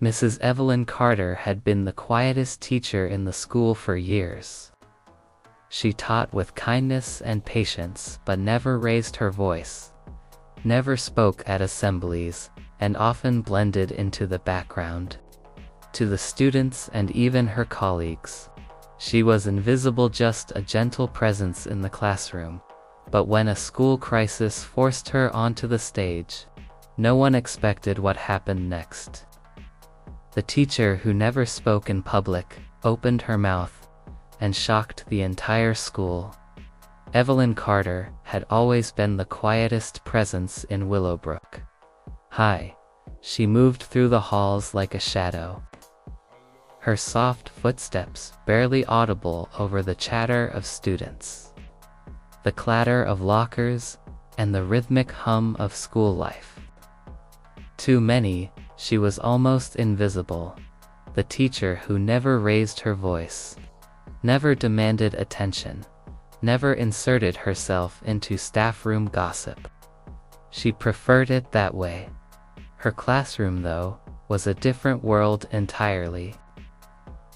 Mrs. Evelyn Carter had been the quietest teacher in the school for years. She taught with kindness and patience but never raised her voice, never spoke at assemblies, and often blended into the background. To the students and even her colleagues, she was invisible, just a gentle presence in the classroom. But when a school crisis forced her onto the stage, no one expected what happened next. The teacher who never spoke in public opened her mouth and shocked the entire school. Evelyn Carter had always been the quietest presence in Willowbrook High. She moved through the halls like a shadow, her soft footsteps barely audible over the chatter of students, the clatter of lockers, and the rhythmic hum of school life. To many, she was almost invisible, the teacher who never raised her voice, never demanded attention, never inserted herself into staff room gossip. She preferred it that way. Her classroom, though, was a different world entirely.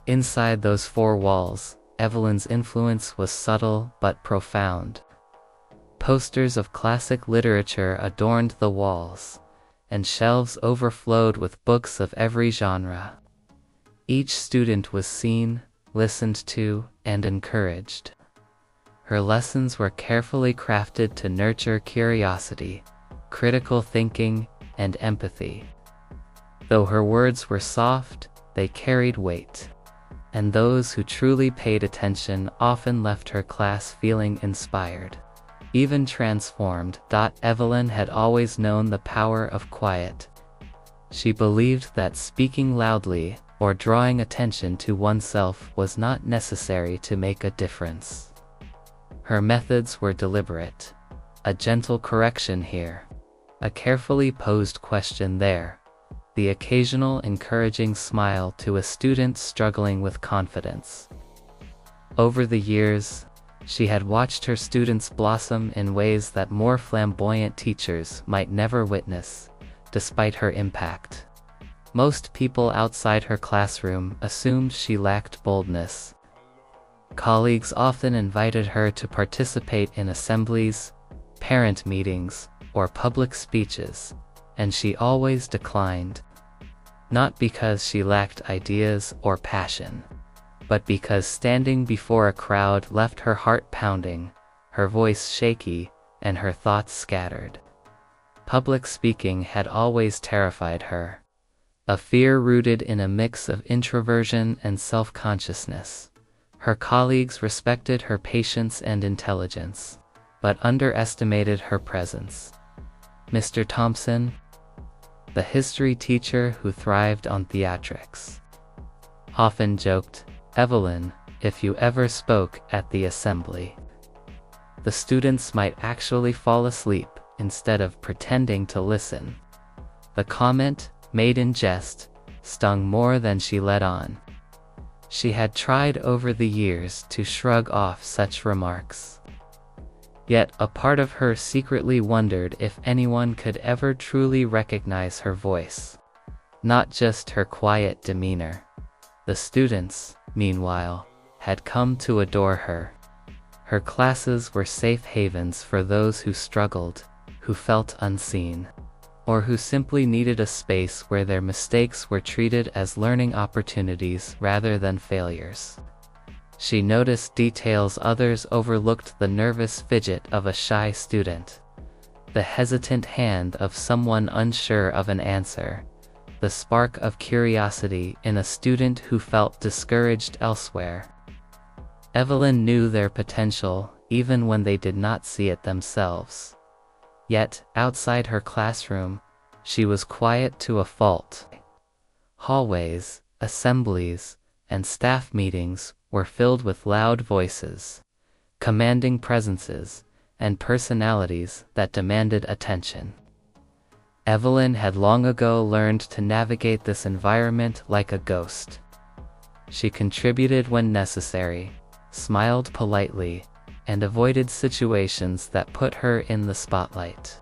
Inside those four walls, Evelyn's influence was subtle but profound. Posters of classic literature adorned the walls, and shelves overflowed with books of every genre. Each student was seen, listened to, and encouraged. Her lessons were carefully crafted to nurture curiosity, critical thinking, and empathy. Though her words were soft, they carried weight, and those who truly paid attention often left her class feeling inspired, even transformed. Evelyn had always known the power of quiet. She believed that speaking loudly or drawing attention to oneself was not necessary to make a difference. Her methods were deliberate, a gentle correction here, a carefully posed question there, the occasional encouraging smile to a student struggling with confidence. Over the years, she had watched her students blossom in ways that more flamboyant teachers might never witness, despite her impact. Most people outside her classroom assumed she lacked boldness. Colleagues often invited her to participate in assemblies, parent meetings, or public speeches, and she always declined. Not because she lacked ideas or passion, but because standing before a crowd left her heart pounding, her voice shaky, and her thoughts scattered. Public speaking had always terrified her, a fear rooted in a mix of introversion and self-consciousness. Her colleagues respected her patience and intelligence, but underestimated her presence. Mr. Thompson, the history teacher who thrived on theatrics, often joked, "Evelyn, if you ever spoke at the assembly, the students might actually fall asleep instead of pretending to listen." The comment, made in jest, stung more than she let on. She had tried over the years to shrug off such remarks. Yet a part of her secretly wondered if anyone could ever truly recognize her voice, not just her quiet demeanor. The students, meanwhile, had come to adore her. Her classes were safe havens for those who struggled, who felt unseen, or who simply needed a space where their mistakes were treated as learning opportunities rather than failures. She noticed details others overlooked: the nervous fidget of a shy student, the hesitant hand of someone unsure of an answer, the spark of curiosity in a student who felt discouraged elsewhere. Evelyn knew their potential even when they did not see it themselves. Yet, outside her classroom, she was quiet to a fault. Hallways, assemblies, and staff meetings were filled with loud voices, commanding presences, and personalities that demanded attention. Evelyn had long ago learned to navigate this environment like a ghost. She contributed when necessary, smiled politely, and avoided situations that put her in the spotlight.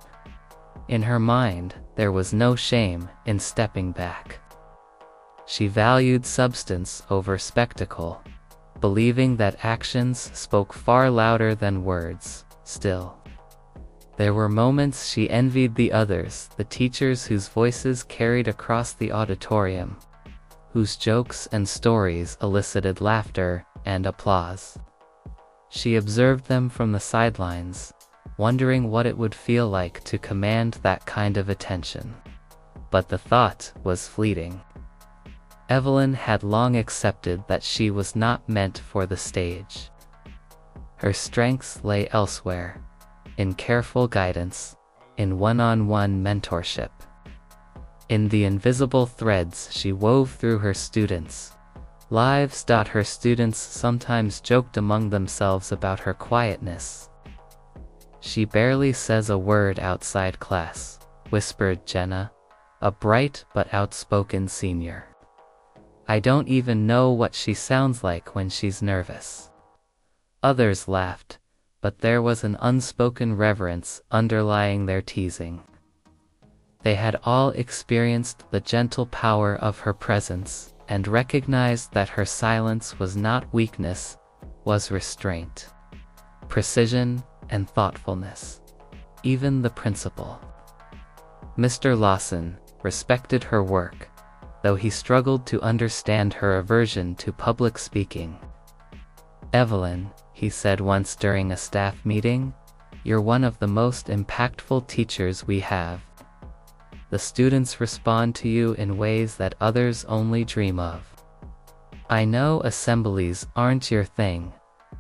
In her mind, there was no shame in stepping back. She valued substance over spectacle, believing that actions spoke far louder than words. Still, there were moments she envied the others, the teachers whose voices carried across the auditorium, whose jokes and stories elicited laughter and applause. She observed them from the sidelines, wondering what it would feel like to command that kind of attention. But the thought was fleeting. Evelyn had long accepted that she was not meant for the stage. Her strengths lay elsewhere, in careful guidance, in one-on-one mentorship, in the invisible threads she wove through her students' lives. Her students sometimes joked among themselves about her quietness. "She barely says a word outside class," whispered Jenna, a bright but outspoken senior. "I don't even know what she sounds like when she's nervous." Others laughed, but there was an unspoken reverence underlying their teasing. They had all experienced the gentle power of her presence and recognized that her silence was not weakness, was restraint, precision, and thoughtfulness. Even the principal, Mr. Lawson, respected her work, though he struggled to understand her aversion to public speaking. "Evelyn," he said once during a staff meeting, "you're one of the most impactful teachers we have. The students respond to you in ways that others only dream of. I know assemblies aren't your thing,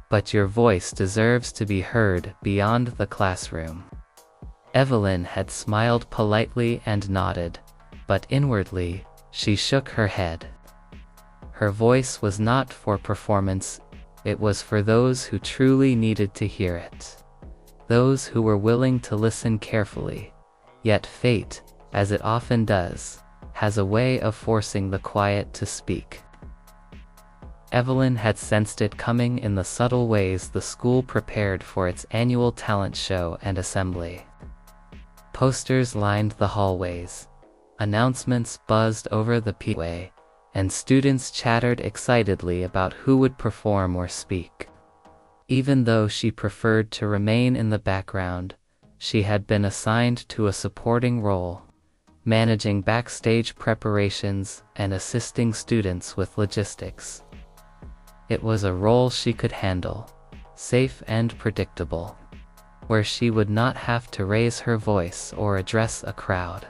but your voice deserves to be heard beyond the classroom." Evelyn had smiled politely and nodded, but inwardly, she shook her head. Her voice was not for performance, it was for those who truly needed to hear it. Those who were willing to listen carefully. Yet fate, as it often does, has a way of forcing the quiet to speak. Evelyn had sensed it coming in the subtle ways the school prepared for its annual talent show and assembly. Posters lined the hallways, announcements buzzed over the peeway, and students chattered excitedly about who would perform or speak. Even though she preferred to remain in the background, she had been assigned to a supporting role, managing backstage preparations and assisting students with logistics. It was a role she could handle, safe and predictable, where she would not have to raise her voice or address a crowd.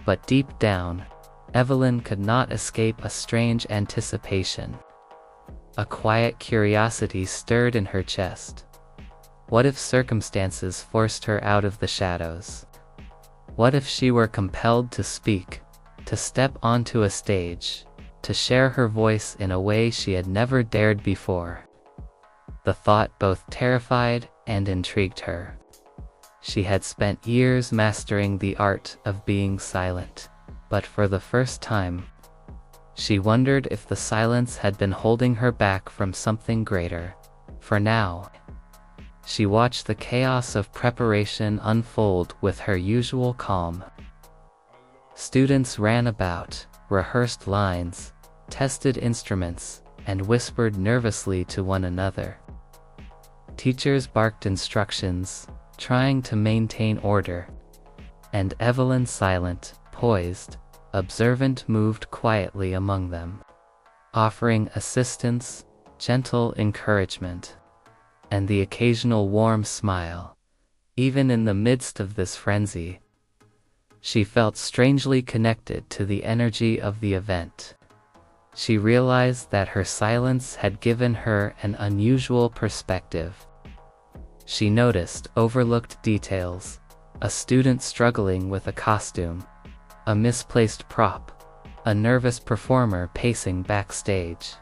But deep down, Evelyn could not escape a strange anticipation. A quiet curiosity stirred in her chest. What if circumstances forced her out of the shadows? What if she were compelled to speak, to step onto a stage, to share her voice in a way she had never dared before? The thought both terrified and intrigued her. She had spent years mastering the art of being silent, but for the first time, she wondered if the silence had been holding her back from something greater. For now, she watched the chaos of preparation unfold with her usual calm. Students ran about, rehearsed lines, tested instruments, and whispered nervously to one another. Teachers barked instructions, trying to maintain order, and Evelyn, silent, poised, observant, moved quietly among them, offering assistance, gentle encouragement, and the occasional warm smile. Even in the midst of this frenzy, she felt strangely connected to the energy of the event. She realized that her silence had given her an unusual perspective. She noticed overlooked details, a student struggling with a costume, a misplaced prop, a nervous performer pacing backstage.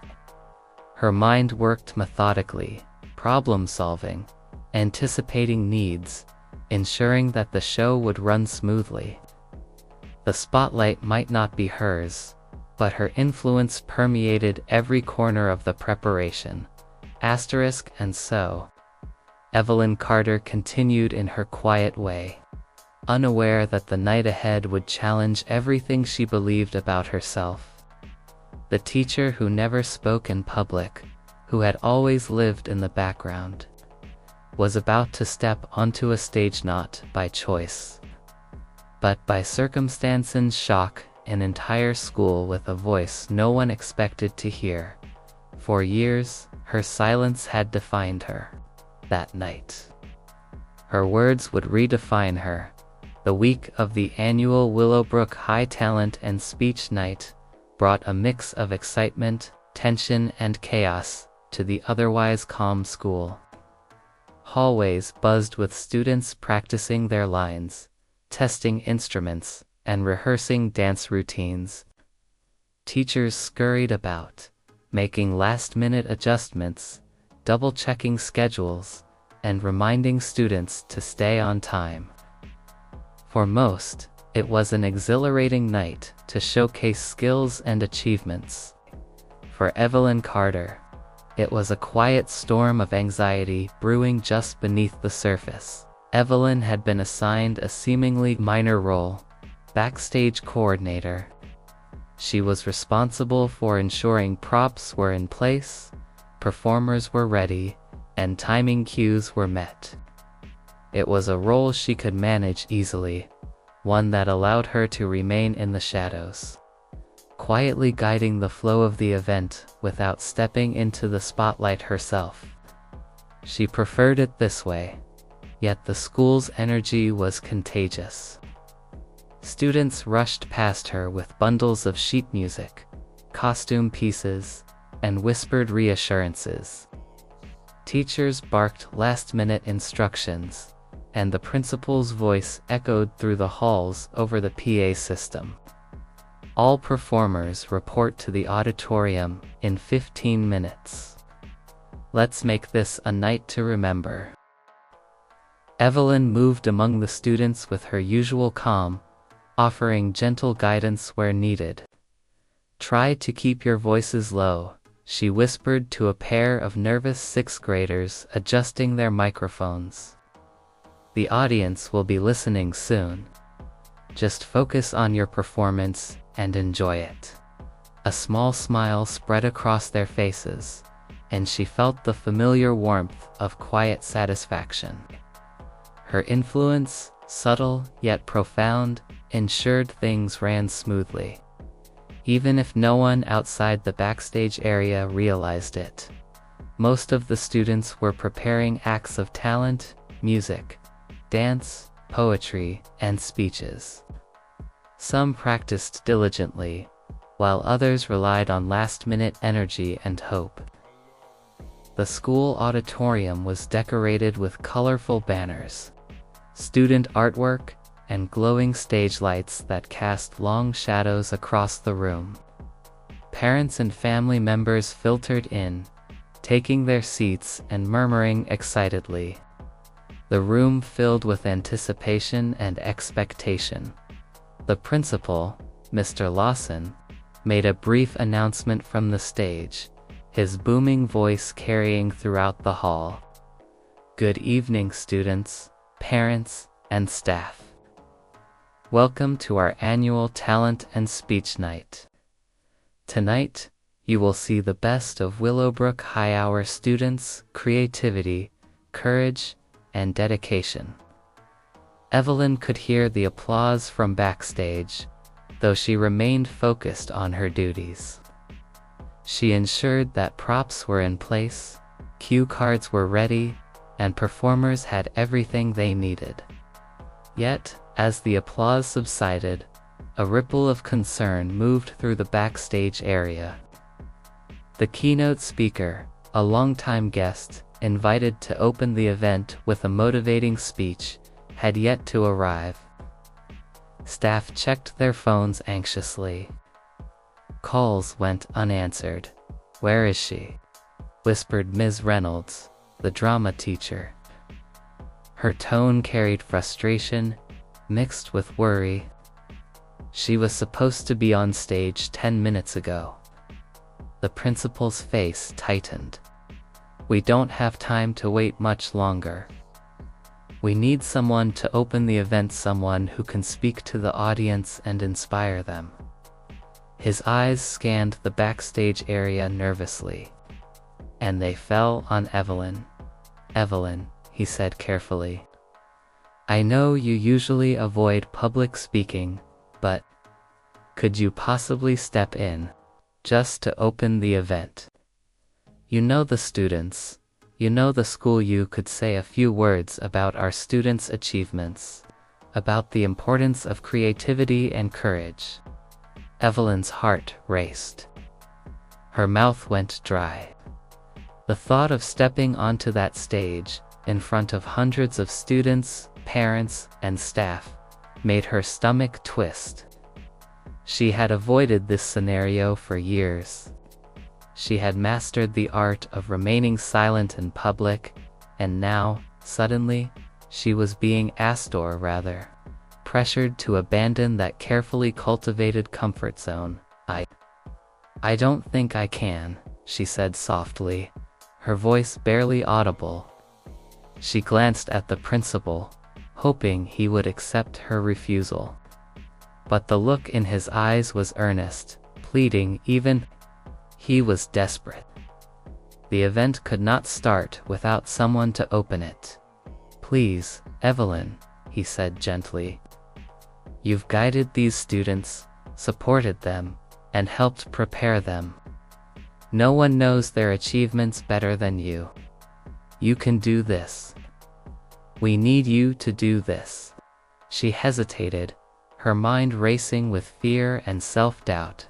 Her mind worked methodically, problem-solving, anticipating needs, ensuring that the show would run smoothly. The spotlight might not be hers, but her influence permeated every corner of the preparation. And so, Evelyn Carter continued in her quiet way, unaware that the night ahead would challenge everything she believed about herself. The teacher who never spoke in public, who had always lived in the background, was about to step onto a stage not by choice, but by circumstance and shock an entire school with a voice no one expected to hear. For years, her silence had defined her. That night, her words would redefine her. The week of the annual Willowbrook High Talent and Speech Night brought a mix of excitement, tension, and chaos to the otherwise calm school. Hallways buzzed with students practicing their lines, testing instruments, and rehearsing dance routines. Teachers scurried about, making last-minute adjustments, double-checking schedules, and reminding students to stay on time. For most, it was an exhilarating night to showcase skills and achievements. For Evelyn Carter, it was a quiet storm of anxiety brewing just beneath the surface. Evelyn had been assigned a seemingly minor role, backstage coordinator. She was responsible for ensuring props were in place, performers were ready, and timing cues were met. It was a role she could manage easily, one that allowed her to remain in the shadows, quietly guiding the flow of the event without stepping into the spotlight herself. She preferred it this way, yet the school's energy was contagious. Students rushed past her with bundles of sheet music, costume pieces, and whispered reassurances. Teachers barked last-minute instructions, and the principal's voice echoed through the halls over the PA system. All performers report to the auditorium in 15 minutes. Let's make this a night to remember. Evelyn moved among the students with her usual calm, offering gentle guidance where needed. "Try to keep your voices low," she whispered to a pair of nervous sixth graders adjusting their microphones. "The audience will be listening soon. Just focus on your performance and enjoy it." A small smile spread across their faces, and she felt the familiar warmth of quiet satisfaction. Her influence, subtle yet profound, ensured things ran smoothly, even if no one outside the backstage area realized it. Most of the students were preparing acts of talent, music, dance, poetry, and speeches. Some practiced diligently, while others relied on last-minute energy and hope. The school auditorium was decorated with colorful banners, student artwork, and glowing stage lights that cast long shadows across the room. Parents and family members filtered in, taking their seats and murmuring excitedly. The room filled with anticipation and expectation. The principal, Mr. Lawson, made a brief announcement from the stage, his booming voice carrying throughout the hall. "Good evening, students, parents, and staff. Welcome to our annual Talent and Speech Night. Tonight, you will see the best of Willowbrook High. Our students' creativity, courage, and dedication." Evelyn could hear the applause from backstage, though she remained focused on her duties. She ensured that props were in place, cue cards were ready, and performers had everything they needed. Yet, as the applause subsided, a ripple of concern moved through the backstage area. The keynote speaker, a longtime guest, invited to open the event with a motivating speech, had yet to arrive. Staff checked their phones anxiously. Calls went unanswered. "Where is she?" whispered Ms. Reynolds, the drama teacher. Her tone carried frustration, mixed with worry. "She was supposed to be on stage 10 minutes ago." The principal's face tightened. "We don't have time to wait much longer. We need someone to open the event, someone who can speak to the audience and inspire them." His eyes scanned the backstage area nervously. And they fell on Evelyn. "Evelyn," he said carefully. "I know you usually avoid public speaking, but could you possibly step in, just to open the event? You know the students, you know the school. You could say a few words about our students' achievements, about the importance of creativity and courage." Evelyn's heart raced. Her mouth went dry. The thought of stepping onto that stage, in front of hundreds of students, parents, and staff, made her stomach twist. She had avoided this scenario for years. She had mastered the art of remaining silent in public, and now, suddenly, she was being asked, or rather, pressured to abandon that carefully cultivated comfort zone. I don't think I can," she said softly, her voice barely audible. She glanced at the principal, hoping he would accept her refusal. But the look in his eyes was earnest, pleading even. He was desperate. The event could not start without someone to open it. "Please, Evelyn," he said gently. "You've guided these students, supported them, and helped prepare them. No one knows their achievements better than you. You can do this. We need you to do this." She hesitated, her mind racing with fear and self-doubt.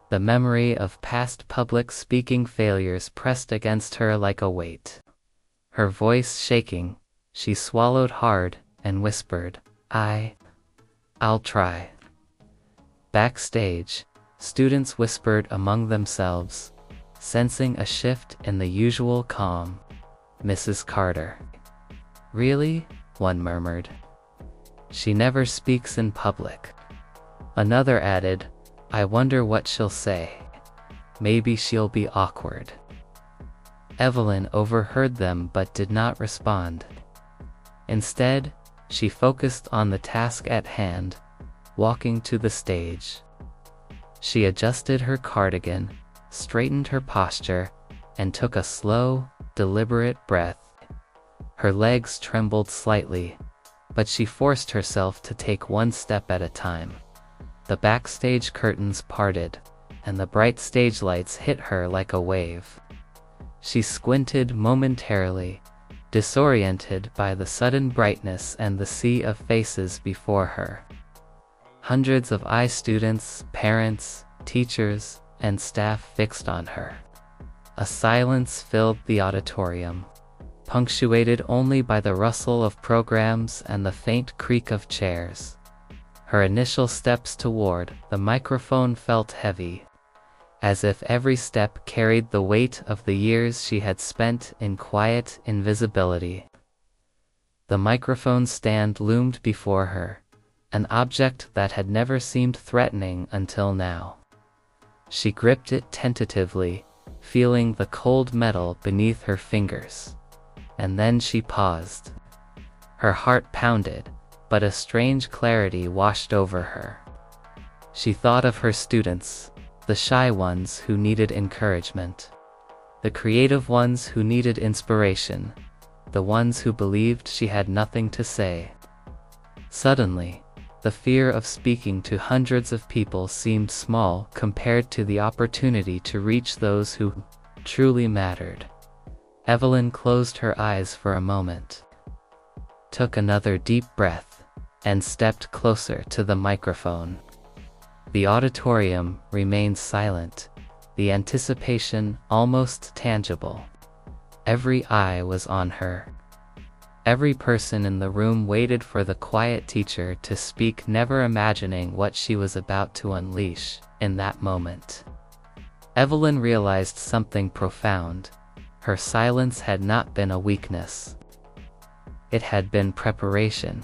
The memory of past public speaking failures pressed against her like a weight. Her voice shaking, she swallowed hard and whispered, I'll try." Backstage, students whispered among themselves, sensing a shift in the usual calm. "Mrs. Carter." "Really?" one murmured. "She never speaks in public." Another added, "I wonder what she'll say. Maybe she'll be awkward." Evelyn overheard them but did not respond. Instead, she focused on the task at hand, walking to the stage. She adjusted her cardigan, straightened her posture, and took a slow, deliberate breath. Her legs trembled slightly, but she forced herself to take one step at a time. The backstage curtains parted, and the bright stage lights hit her like a wave. She squinted momentarily, disoriented by the sudden brightness and the sea of faces before her. Hundreds of students, parents, teachers, and staff fixed on her. A silence filled the auditorium, punctuated only by the rustle of programs and the faint creak of chairs. Her initial steps toward the microphone felt heavy, as if every step carried the weight of the years she had spent in quiet invisibility. The microphone stand loomed before her, an object that had never seemed threatening until now. She gripped it tentatively, feeling the cold metal beneath her fingers. And then she paused. Her heart pounded, but a strange clarity washed over her. She thought of her students, the shy ones who needed encouragement, the creative ones who needed inspiration, the ones who believed she had nothing to say. Suddenly, the fear of speaking to hundreds of people seemed small compared to the opportunity to reach those who truly mattered. Evelyn closed her eyes for a moment, took another deep breath, and stepped closer to the microphone. The auditorium remained silent, the anticipation almost tangible. Every eye was on her. Every person in the room waited for the quiet teacher to speak, never imagining what she was about to unleash in that moment. Evelyn realized something profound. Her silence had not been a weakness. It had been preparation.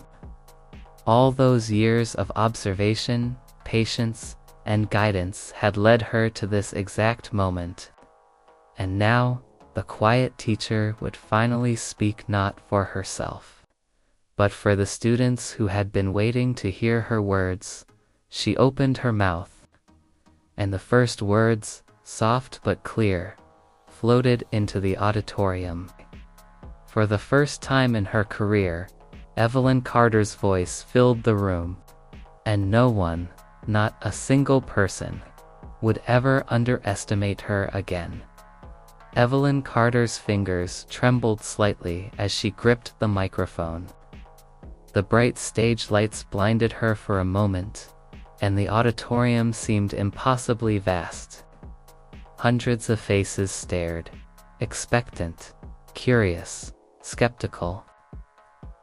All those years of observation, patience, and guidance had led her to this exact moment. And now, the quiet teacher would finally speak, not for herself, but for the students who had been waiting to hear her words. She opened her mouth. and the first words, soft but clear, floated into the auditorium. For the first time in her career, Evelyn Carter's voice filled the room, and no one, not a single person, would ever underestimate her again. Evelyn Carter's fingers trembled slightly as she gripped the microphone. The bright stage lights blinded her for a moment, and the auditorium seemed impossibly vast. Hundreds of faces stared, expectant, curious, skeptical.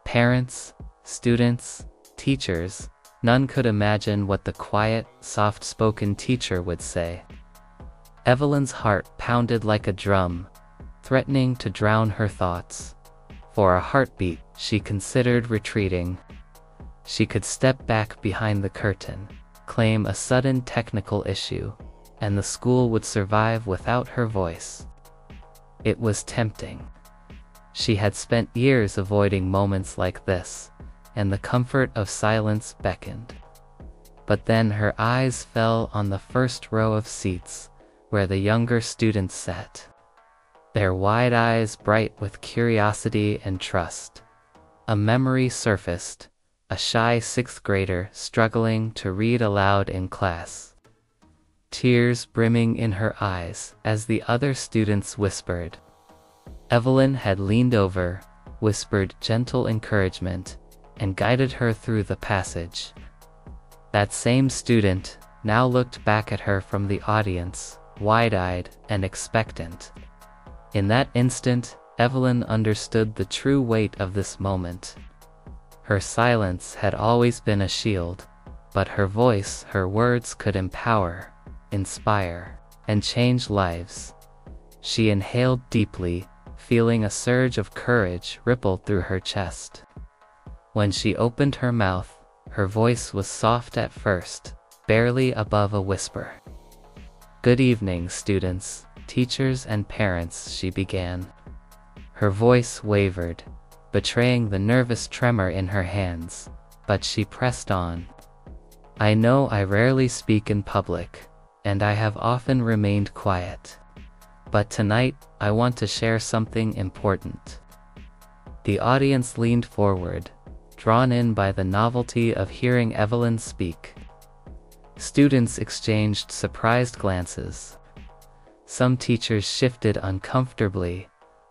Parents, students, teachers, none could imagine what the quiet, soft-spoken teacher would say. Evelyn's heart pounded like a drum, threatening to drown her thoughts. For a heartbeat, she considered retreating. She could step back behind the curtain, claim a sudden technical issue, and the school would survive without her voice. It was tempting. She had spent years avoiding moments like this, and the comfort of silence beckoned. But then her eyes fell on the first row of seats, where the younger students sat. Their wide eyes bright with curiosity and trust. A memory surfaced, a shy sixth grader struggling to read aloud in class. Tears brimming in her eyes as the other students whispered. Evelyn had leaned over, whispered gentle encouragement, and guided her through the passage. That same student now looked back at her from the audience, wide-eyed and expectant. In that instant, Evelyn understood the true weight of this moment. Her silence had always been a shield, but her voice, her words could empower, inspire, and change lives. She inhaled deeply, feeling a surge of courage ripple through her chest. When she opened her mouth, her voice was soft at first, barely above a whisper. "Good evening, students, teachers, and parents," she began. Her voice wavered, betraying the nervous tremor in her hands, but she pressed on. "I know I rarely speak in public, and I have often remained quiet. But tonight, I want to share something important." The audience leaned forward, drawn in by the novelty of hearing Evelyn speak. Students exchanged surprised glances. Some teachers shifted uncomfortably,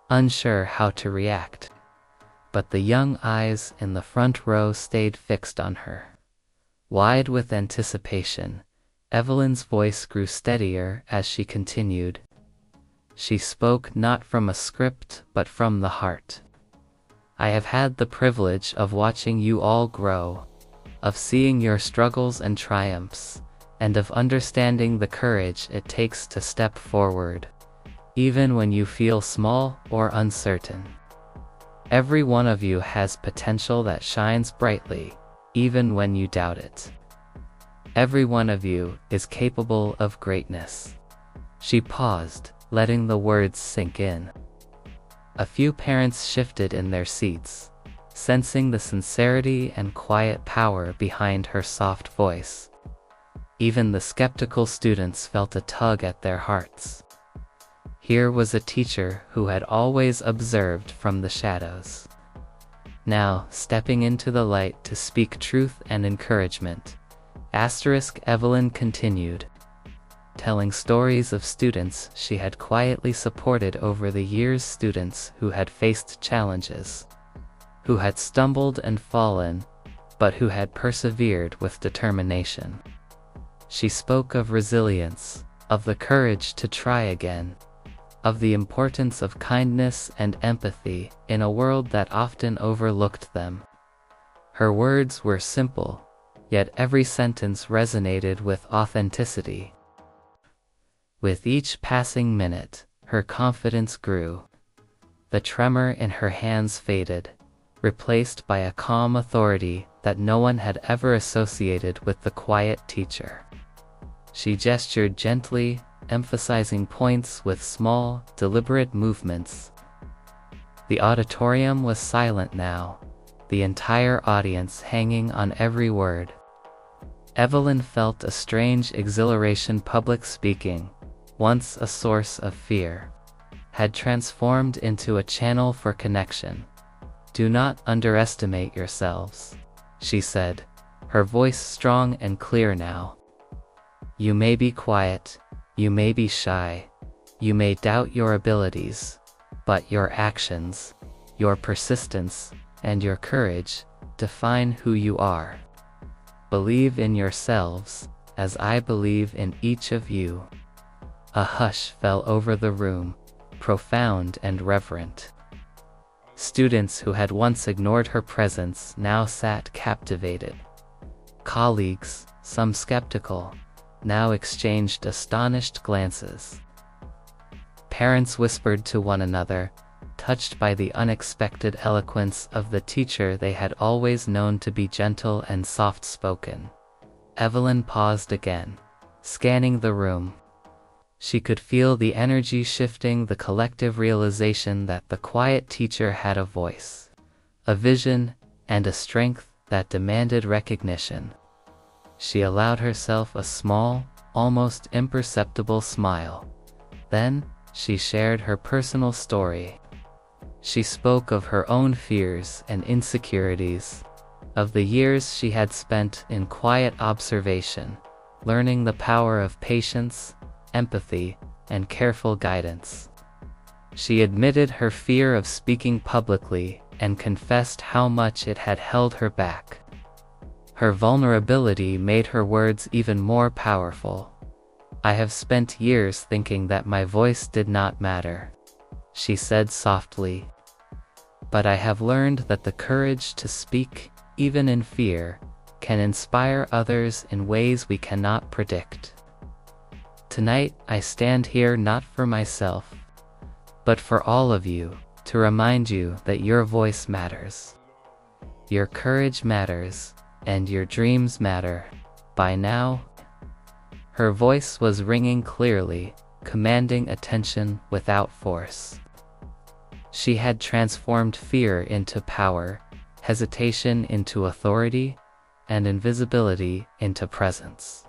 unsure how to react. But the young eyes in the front row stayed fixed on her. Wide with anticipation, Evelyn's voice grew steadier as she continued. She spoke not from a script but from the heart. "I have had the privilege of watching you all grow, of seeing your struggles and triumphs, and of understanding the courage it takes to step forward, even when you feel small or uncertain. Every one of you has potential that shines brightly, even when you doubt it. Every one of you is capable of greatness." She paused, letting the words sink in. A few parents shifted in their seats, sensing the sincerity and quiet power behind her soft voice. Even the skeptical students felt a tug at their hearts. Here was a teacher who had always observed from the shadows. Now, stepping into the light to speak truth and encouragement, Evelyn continued, telling stories of students she had quietly supported over the years, students who had faced challenges, who had stumbled and fallen, but who had persevered with determination. She spoke of resilience, of the courage to try again, of the importance of kindness and empathy in a world that often overlooked them. Her words were simple, yet every sentence resonated with authenticity. With each passing minute, her confidence grew. The tremor in her hands faded, replaced by a calm authority that no one had ever associated with the quiet teacher. She gestured gently, emphasizing points with small, deliberate movements. The auditorium was silent now, the entire audience hanging on every word. Evelyn felt a strange exhilaration. Public speaking, once a source of fear, had transformed into a channel for connection. "Do not underestimate yourselves," she said, her voice strong and clear now. "You may be quiet, you may be shy, you may doubt your abilities, but your actions, your persistence, and your courage define who you are. Believe in yourselves, as I believe in each of you." A hush fell over the room, profound and reverent. Students who had once ignored her presence now sat captivated. Colleagues, some skeptical, now exchanged astonished glances. Parents whispered to one another, touched by the unexpected eloquence of the teacher they had always known to be gentle and soft-spoken. Evelyn paused again, scanning the room. She could feel the energy shifting, the collective realization that the quiet teacher had a voice, a vision, and a strength that demanded recognition. She allowed herself a small, almost imperceptible smile. Then, she shared her personal story. She spoke of her own fears and insecurities, of the years she had spent in quiet observation, learning the power of patience, empathy, and careful guidance. She admitted her fear of speaking publicly and confessed how much it had held her back. Her vulnerability made her words even more powerful. "I have spent years thinking that my voice did not matter," she said softly. "But I have learned that the courage to speak, even in fear, can inspire others in ways we cannot predict. Tonight I stand here not for myself, but for all of you, to remind you that your voice matters. Your courage matters, and your dreams matter." By now, her voice was ringing clearly, commanding attention without force. She had transformed fear into power, hesitation into authority, and invisibility into presence.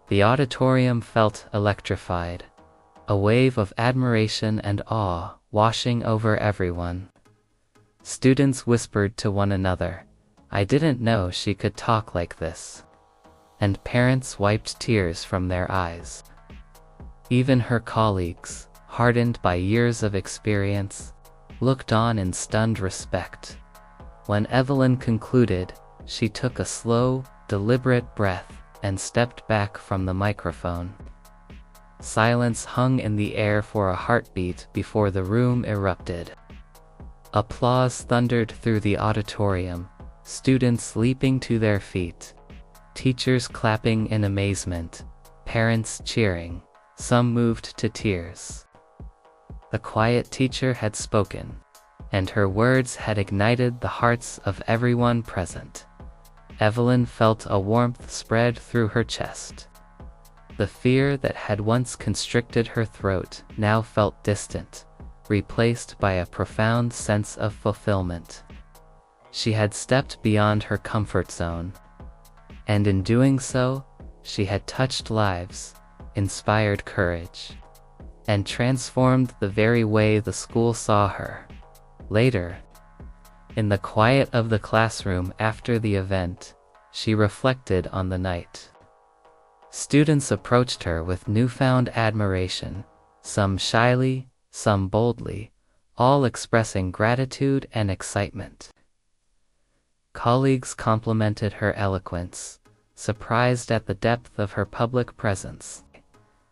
The auditorium felt electrified, a wave of admiration and awe washing over everyone. Students whispered to one another, "I didn't know she could talk like this." And parents wiped tears from their eyes. Even her colleagues, hardened by years of experience, looked on in stunned respect. When Evelyn concluded, she took a slow, deliberate breath and stepped back from the microphone. Silence hung in the air for a heartbeat before the room erupted. Applause thundered through the auditorium, students leaping to their feet, teachers clapping in amazement, parents cheering, some moved to tears. The quiet teacher had spoken, and her words had ignited the hearts of everyone present. Evelyn felt a warmth spread through her chest. The fear that had once constricted her throat now felt distant, replaced by a profound sense of fulfillment. She had stepped beyond her comfort zone, and in doing so, she had touched lives, inspired courage, and transformed the very way the school saw her. Later, in the quiet of the classroom after the event, she reflected on the night. Students approached her with newfound admiration, some shyly, some boldly, all expressing gratitude and excitement. Colleagues complimented her eloquence, surprised at the depth of her public presence,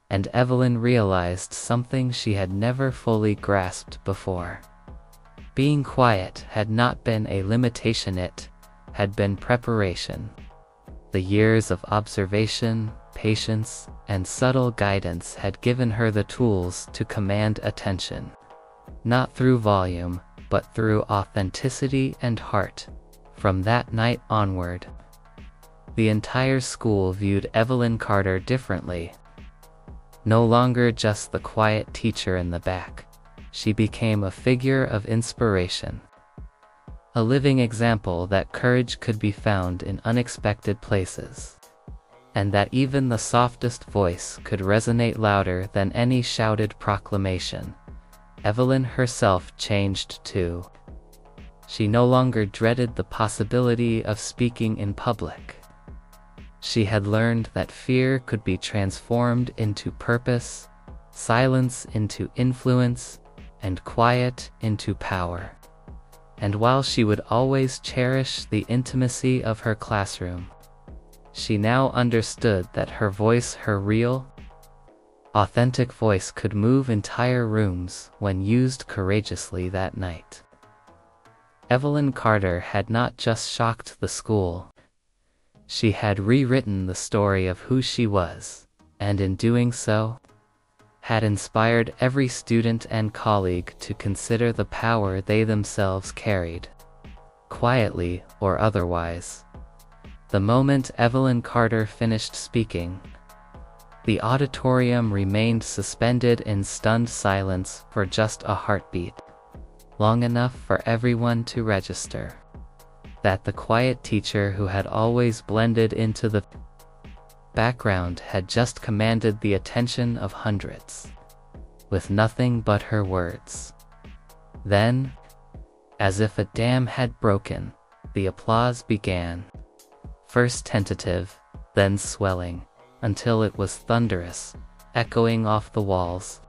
and Evelyn realized something she had never fully grasped before. Being quiet had not been a limitation, it had been preparation. The years of observation, patience, and subtle guidance had given her the tools to command attention, not through volume, but through authenticity and heart. From that night onward, the entire school viewed Evelyn Carter differently. No longer just the quiet teacher in the back, she became a figure of inspiration, a living example that courage could be found in unexpected places. and that even the softest voice could resonate louder than any shouted proclamation. Evelyn herself changed too. She no longer dreaded the possibility of speaking in public. She had learned that fear could be transformed into purpose, silence into influence, and quiet into power. And while she would always cherish the intimacy of her classroom, she now understood that her voice, her real, authentic voice, could move entire rooms when used courageously that night. Evelyn Carter had not just shocked the school. She had rewritten the story of who she was, and in doing so, had inspired every student and colleague to consider the power they themselves carried, quietly or otherwise. The moment Evelyn Carter finished speaking, the auditorium remained suspended in stunned silence for just a heartbeat, long enough for everyone to register that the quiet teacher who had always blended into the background had just commanded the attention of hundreds, with nothing but her words. Then, as if a dam had broken, the applause began, first tentative, then swelling, until it was thunderous, echoing off the walls.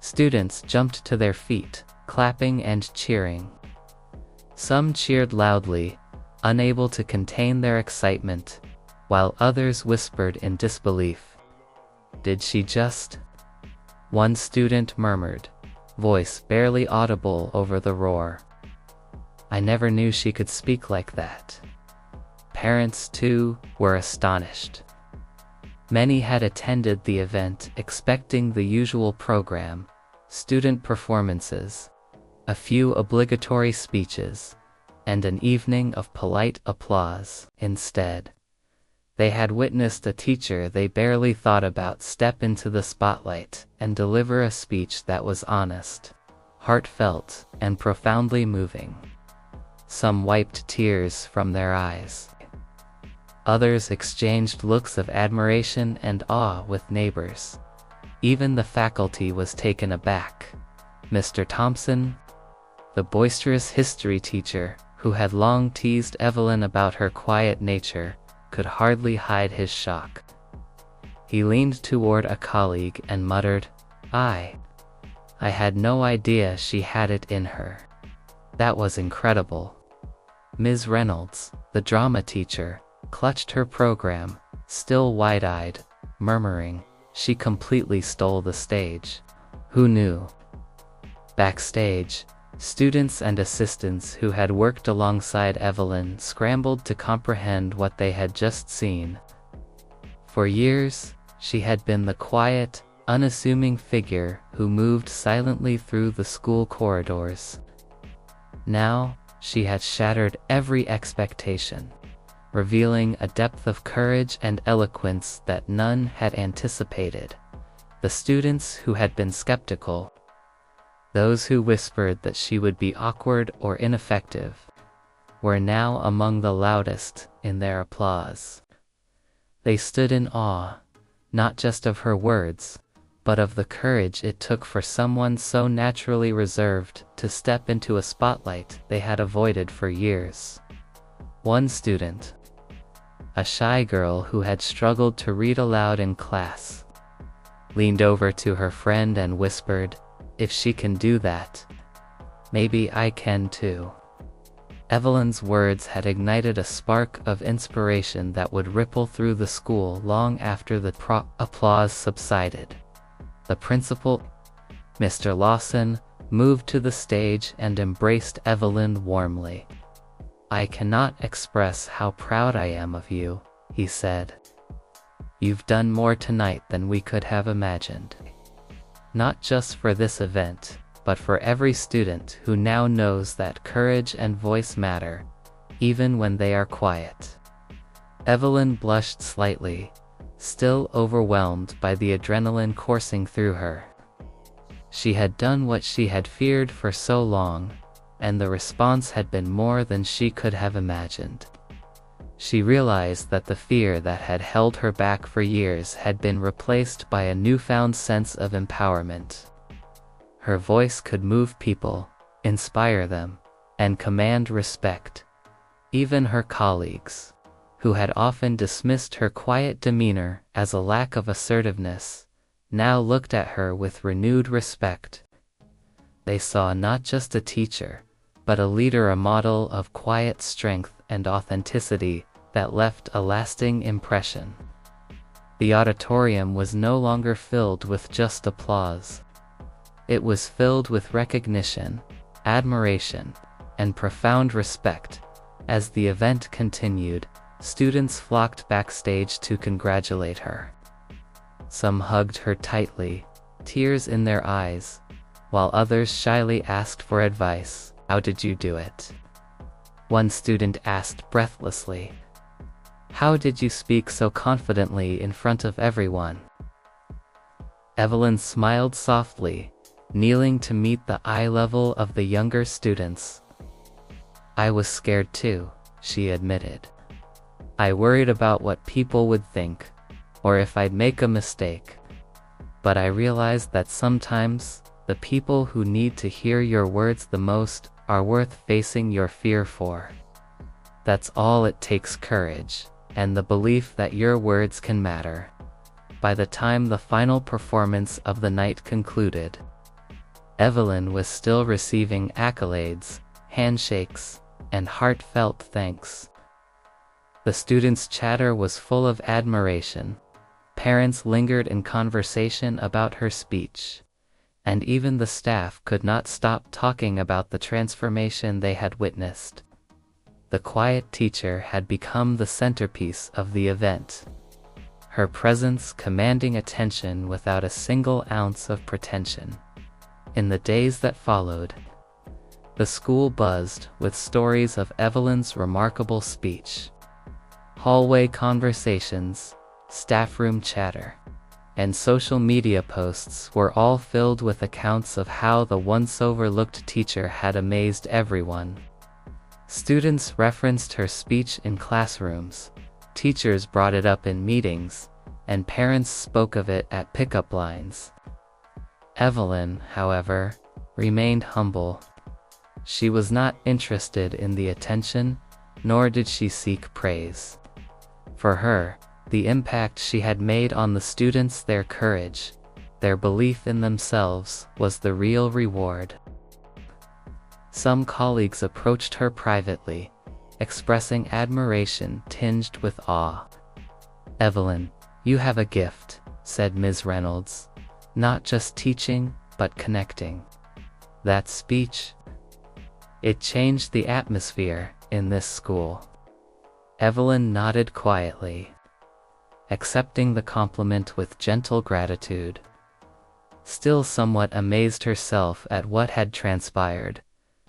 Students jumped to their feet, clapping and cheering. Some cheered loudly, unable to contain their excitement, while others whispered in disbelief. "Did she just?" one student murmured, voice barely audible over the roar. "I never knew she could speak like that." Parents, too, were astonished. Many had attended the event expecting the usual program, student performances, a few obligatory speeches, and an evening of polite applause. Instead, they had witnessed a teacher they barely thought about step into the spotlight and deliver a speech that was honest, heartfelt, and profoundly moving. Some wiped tears from their eyes. Others exchanged looks of admiration and awe with neighbors. Even the faculty was taken aback. Mr. Thompson, the boisterous history teacher, who had long teased Evelyn about her quiet nature, could hardly hide his shock. He leaned toward a colleague and muttered, I had no idea she had it in her. That was incredible." Ms. Reynolds, the drama teacher, clutched her program, still wide-eyed, murmuring, "She completely stole the stage. Who knew?" Backstage, students and assistants who had worked alongside Evelyn scrambled to comprehend what they had just seen. For years, she had been the quiet, unassuming figure who moved silently through the school corridors. Now, she had shattered every expectation, revealing a depth of courage and eloquence that none had anticipated. The students who had been skeptical, those who whispered that she would be awkward or ineffective, were now among the loudest in their applause. They stood in awe, not just of her words, but of the courage it took for someone so naturally reserved to step into a spotlight they had avoided for years. One student, a shy girl who had struggled to read aloud in class, leaned over to her friend and whispered, "If she can do that, maybe I can too." Evelyn's words had ignited a spark of inspiration that would ripple through the school long after the applause subsided. The principal, Mr. Lawson, moved to the stage and embraced Evelyn warmly. "I cannot express how proud I am of you," he said. "You've done more tonight than we could have imagined. Not just for this event, but for every student who now knows that courage and voice matter, even when they are quiet." Evelyn blushed slightly, still overwhelmed by the adrenaline coursing through her. She had done what she had feared for so long, and the response had been more than she could have imagined. She realized that the fear that had held her back for years had been replaced by a newfound sense of empowerment. Her voice could move people, inspire them, and command respect. Even her colleagues, who had often dismissed her quiet demeanor as a lack of assertiveness, now looked at her with renewed respect. They saw not just a teacher, but a leader, a model of quiet strength and authenticity that left a lasting impression. The auditorium was no longer filled with just applause. It was filled with recognition, admiration, and profound respect. As the event continued, students flocked backstage to congratulate her. Some hugged her tightly, tears in their eyes, while others shyly asked for advice. "How did you do it?" One student asked breathlessly. "How did you speak so confidently in front of everyone?" Evelyn smiled softly, kneeling to meet the eye level of the younger students. "I was scared too," she admitted. "I worried about what people would think, or if I'd make a mistake. But I realized that sometimes, the people who need to hear your words the most are worth facing your fear for. That's all it takes: courage, and the belief that your words can matter." By the time the final performance of the night concluded, Evelyn was still receiving accolades, handshakes, and heartfelt thanks. The students' chatter was full of admiration. Parents lingered in conversation about her speech, and even the staff could not stop talking about the transformation they had witnessed. The quiet teacher had become the centerpiece of the event, her presence commanding attention without a single ounce of pretension. In the days that followed, the school buzzed with stories of Evelyn's remarkable speech. Hallway conversations, staff room chatter, and social media posts were all filled with accounts of how the once overlooked teacher had amazed everyone. Students referenced her speech in classrooms, teachers brought it up in meetings, and parents spoke of it at pickup lines. Evelyn, however, remained humble. She was not interested in the attention, nor did she seek praise. For her, the impact she had made on the students, their courage, their belief in themselves, was the real reward. Some colleagues approached her privately, expressing admiration tinged with awe. "Evelyn, you have a gift," said Ms. Reynolds. "Not just teaching, but connecting. That speech, it changed the atmosphere in this school." Evelyn nodded quietly, accepting the compliment with gentle gratitude. Still somewhat amazed herself at what had transpired,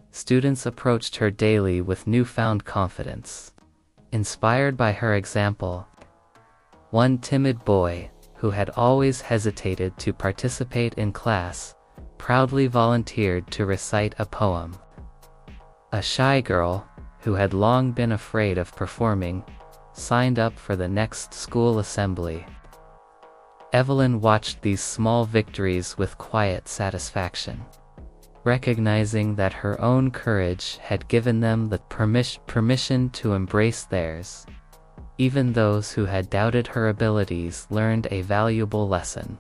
students approached her daily with newfound confidence. Inspired by her example, one timid boy, who had always hesitated to participate in class, proudly volunteered to recite a poem. A shy girl, who had long been afraid of performing, signed up for the next school assembly. Evelyn watched these small victories with quiet satisfaction, recognizing that her own courage had given them the permission to embrace theirs. Even those who had doubted her abilities learned a valuable lesson.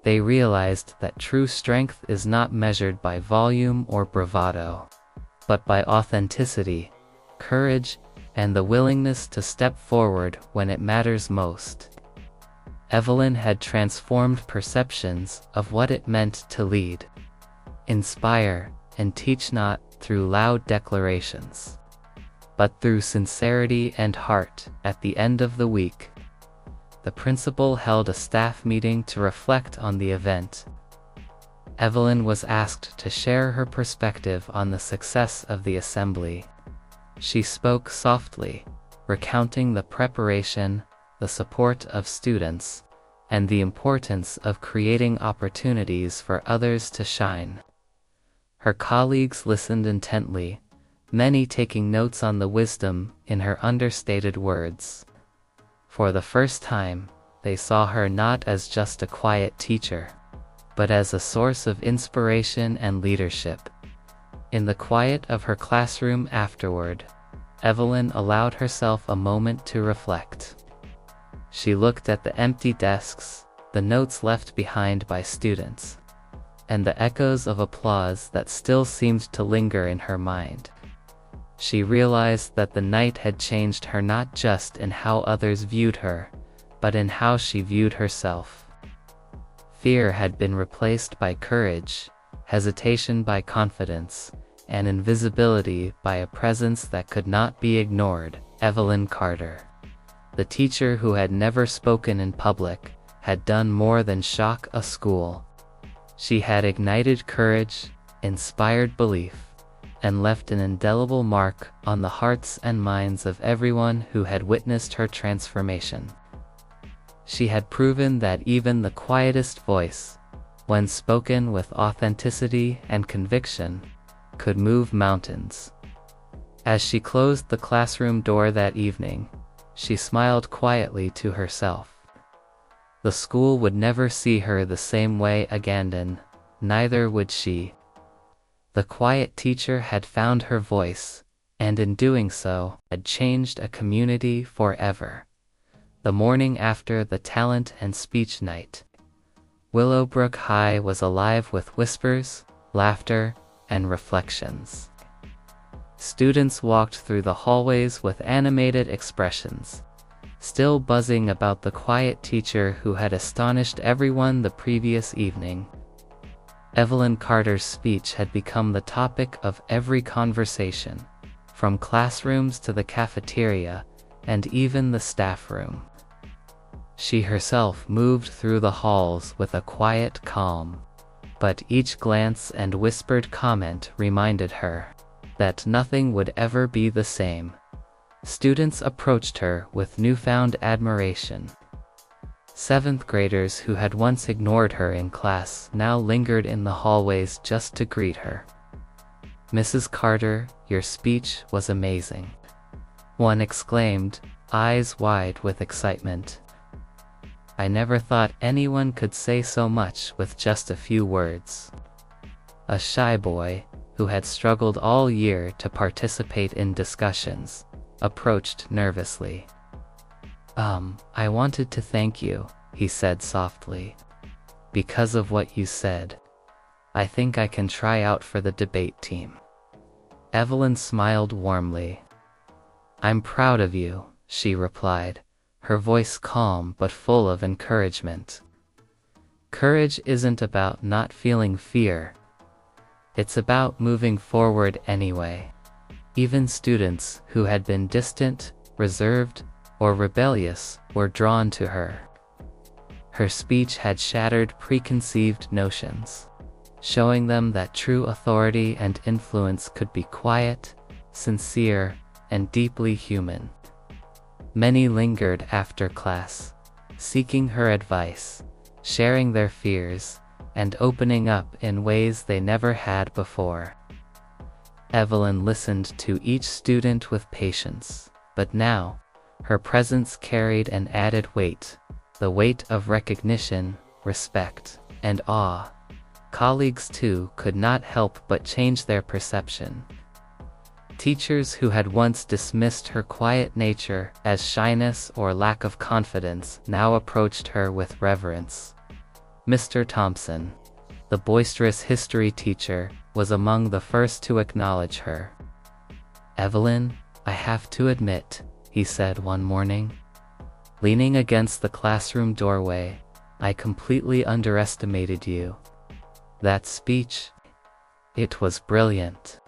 They realized that true strength is not measured by volume or bravado, but by authenticity, courage, and the willingness to step forward when it matters most. Evelyn had transformed perceptions of what it meant to lead, inspire, and teach, not through loud declarations, but through sincerity and heart. At the end of the week, the principal held a staff meeting to reflect on the event. Evelyn was asked to share her perspective on the success of the assembly. She spoke softly, recounting the preparation, the support of students, and the importance of creating opportunities for others to shine. Her colleagues listened intently, many taking notes on the wisdom in her understated words. For the first time, they saw her not as just a quiet teacher, but as a source of inspiration and leadership. In the quiet of her classroom afterward, Evelyn allowed herself a moment to reflect. She looked at the empty desks, the notes left behind by students, and the echoes of applause that still seemed to linger in her mind. She realized that the night had changed her not just in how others viewed her, but in how she viewed herself. Fear had been replaced by courage, hesitation by confidence, and invisibility by a presence that could not be ignored. Evelyn Carter, the teacher who had never spoken in public, had done more than shock a school. She had ignited courage, inspired belief, and left an indelible mark on the hearts and minds of everyone who had witnessed her transformation. She had proven that even the quietest voice, when spoken with authenticity and conviction, could move mountains. As she closed the classroom door that evening, she smiled quietly to herself. The school would never see her the same way again, and neither would she. The quiet teacher had found her voice, and in doing so, had changed a community forever. The morning after the talent and speech night, Willowbrook High was alive with whispers, laughter, and reflections. Students walked through the hallways with animated expressions, still buzzing about the quiet teacher who had astonished everyone the previous evening. Evelyn Carter's speech had become the topic of every conversation, from classrooms to the cafeteria, and even the staff room. She herself moved through the halls with a quiet calm, but each glance and whispered comment reminded her that nothing would ever be the same. Students approached her with newfound admiration. Seventh graders who had once ignored her in class now lingered in the hallways just to greet her. "Mrs. Carter, your speech was amazing," one exclaimed, eyes wide with excitement. "I never thought anyone could say so much with just a few words." A shy boy, who had struggled all year to participate in discussions, approached nervously. I wanted to thank you," he said softly. "Because of what you said, I think I can try out for the debate team." Evelyn smiled warmly. "I'm proud of you," she replied, her voice calm but full of encouragement. Courage isn't about not feeling fear. It's about moving forward anyway. Even students who had been distant, reserved, or rebellious were drawn to her. Her speech had shattered preconceived notions, showing them that true authority and influence could be quiet, sincere, and deeply human. Many lingered after class, seeking her advice, sharing their fears, and opening up in ways they never had before. Evelyn listened to each student with patience, but now, her presence carried an added weight, the weight of recognition, respect, and awe. Colleagues too could not help but change their perception. Teachers who had once dismissed her quiet nature as shyness or lack of confidence now approached her with reverence. Mr. Thompson, the boisterous history teacher, was among the first to acknowledge her. "Evelyn, I have to admit," he said one morning, leaning against the classroom doorway, "I completely underestimated you. That speech, it was brilliant.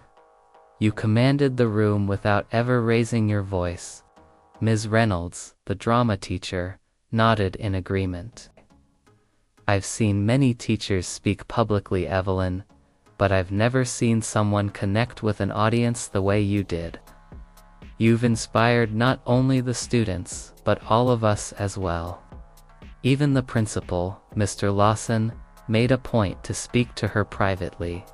You commanded the room without ever raising your voice." Ms. Reynolds, the drama teacher, nodded in agreement. "I've seen many teachers speak publicly, Evelyn, but I've never seen someone connect with an audience the way you did. You've inspired not only the students, but all of us as well." Even the principal, Mr. Lawson, made a point to speak to her privately.